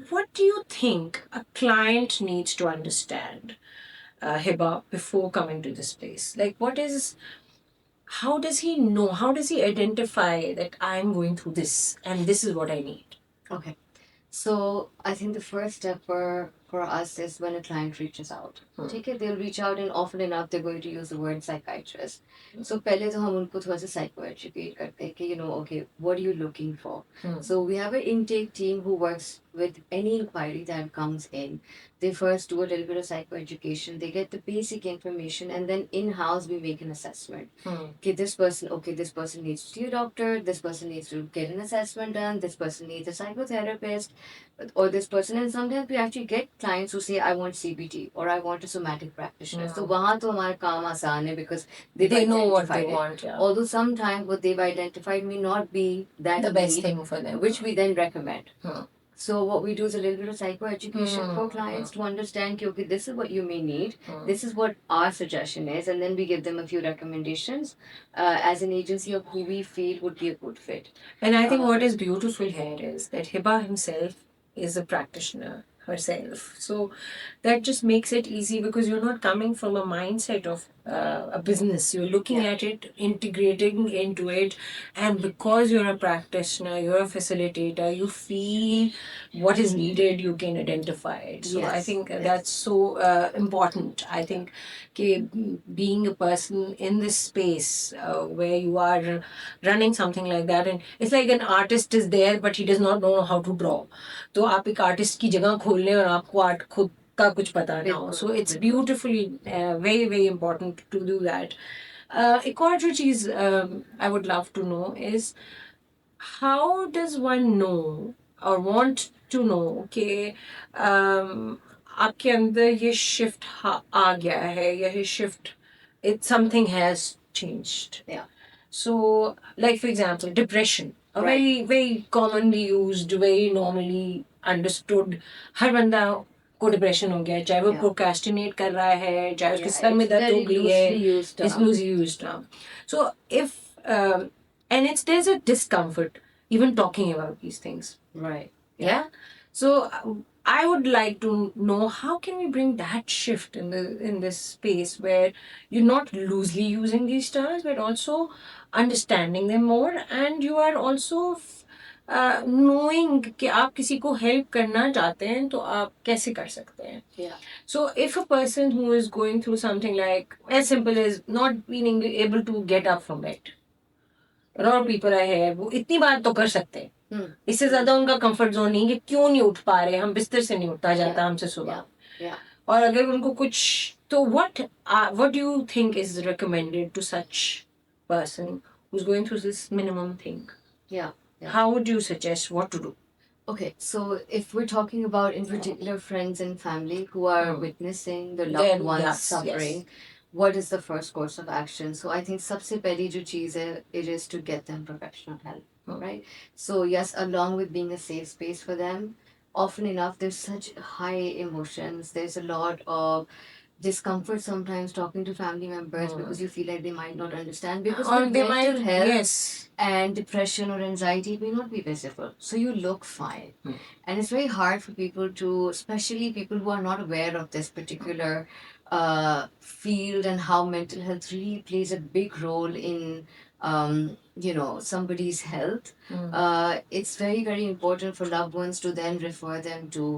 what do you think a client needs to understand, Hiba, before coming to this place? Like, how does he know? How does he identify that I'm going through this and this is what I need? Okay. So I think the first step for us is when a client reaches out. ठीक है, they'll reach out and often enough they're going to use the word psychiatrist. So पहले तो हम उनको थोड़ा सा psycho educate करते हैं कि okay, what are you looking for? So we have an intake team who works with any inquiry that comes in. They first do a little bit of psycho education. They get the basic information, and then in house we make an assessment. Okay, this person needs to see a doctor. This person needs to get an assessment done. This person needs a psychotherapist, or this person. And sometimes we actually get clients who say, "I want CBT" or "I want a somatic practitioner." So वहाँ तो हमारा काम आसान है because They know what they identified it. want, yeah. Although sometimes what they've identified may not be that The best need, thing for them. which we then recommend. So what we do is a little bit of psychoeducation for clients to understand, okay, this is what you may need. This is what our suggestion is, and then we give them a few recommendations as an agency of who we feel would be a good fit. And I think what is beautiful here is that Hiba himself is a practitioner herself. So that just makes it easy because you're not coming from a mindset of a business. You're looking at it, integrating into it, and because you're a practitioner, you're a facilitator, you feel what is needed, you can identify it. So I think that's so important. I think being a person in this space where you are running something like that, and it's like an artist is there but he does not know how to draw. तो आप एक artist की जगह खोल लें और आपको art खुद का कुछ पता ना हो. So it's beautifully very very important to do that. एक और जो चीज़ I would love to know is how does one know or want to know कि आपके अंदर ये शिफ्ट आ गया है या ये shift something has changed. Yeah. So, like for example, depression, a very very commonly used, very normally understood. हर बंदा को डिप्रेशन हो गया है, चाहे वो प्रोक्रेस्टिनेट कर रहा है, चाहे उसके सर में दर्द हो गई है. It's loosely used term. So if and there's a discomfort even talking about these things. Right. Yeah. So I would like to know how can we bring that shift in this space where you're not loosely using these terms but also understanding them more, and you are also knowing कि आप किसी को help करना चाहते हैं तो आप कैसे कर सकते हैं. Yeah. So if a person who is going through something like as simple as not being able to get up from bed, a lot of people are here, वो इतनी बात तो कर सकते हैं. इससे ज्यादा उनका कंफर्ट जोन नहीं कि क्यों नहीं उठ पा रहे, हम बिस्तर से नहीं उठा जाता हमसे सुबह. और अगर उनको कुछ तो what do you think is recommended to such person who's going through this minimum thing? Yeah. How would you suggest what to do? Okay, so if we're talking about in particular friends and family who are witnessing the loved ones suffering, what is the first course of action? So I think सबसे पहली जो चीज़ है, it is to get them professional help, right? So yes, along with being a safe space for them, often enough there's such high emotions. There's a lot of discomfort sometimes talking to family members because you feel like they might not understand, because Or with they mental might, health yes. and depression or anxiety may not be visible, so you look fine. And it's very hard for people to, especially people who are not aware of this particular field and how mental health really plays a big role in somebody's health. It's very very important for loved ones to then refer them to